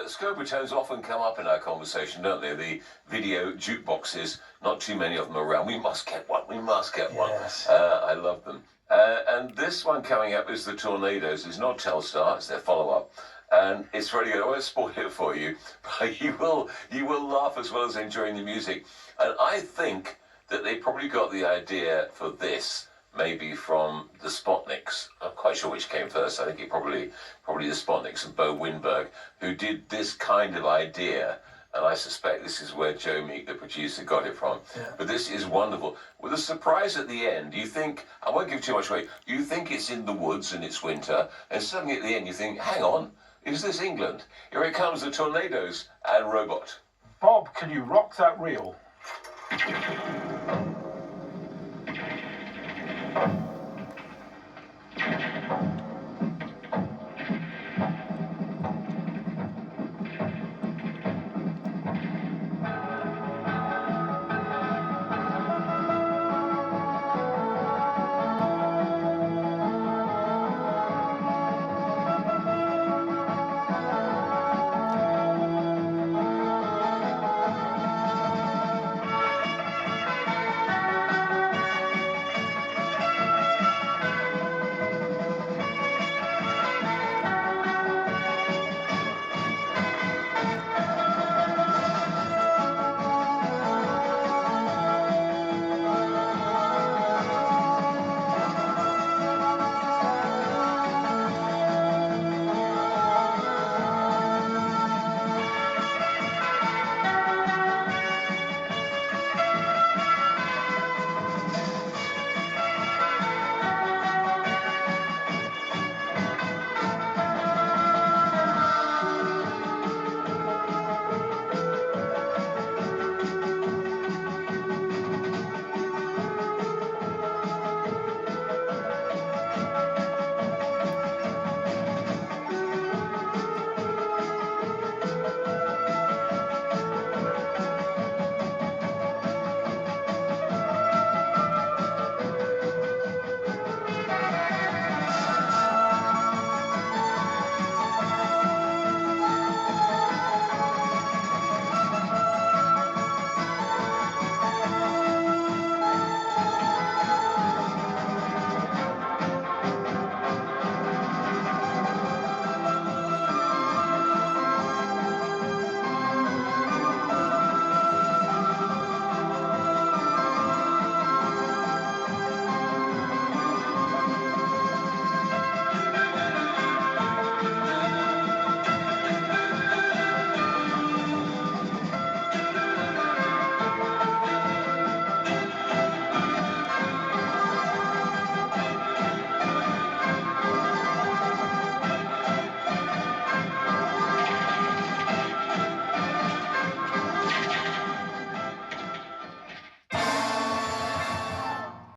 Scopitones often come up in our conversation, don't they? The video jukeboxes, not too many of them around. We must get one. We must get one. Yes. I love them. And this one coming up is the Tornadoes. It's not Telstar. It's their follow-up. And it's really good. I won't spoil it for you, but you will laugh as well as enjoying the music. And I think that they probably got the idea for this maybe from the Spotniks. I'm not quite sure which came first. I think it probably the Spotniks and Bo Winberg, who did this kind of idea. And I suspect this is where Joe Meek, the producer, got it from. Yeah. But this is wonderful. With a surprise at the end, you think, I won't give too much away, you think it's in the woods and it's winter, and suddenly at the end you think, hang on, is this England? Here it comes, the Tornadoes and Robot. Bob, can you rock that reel?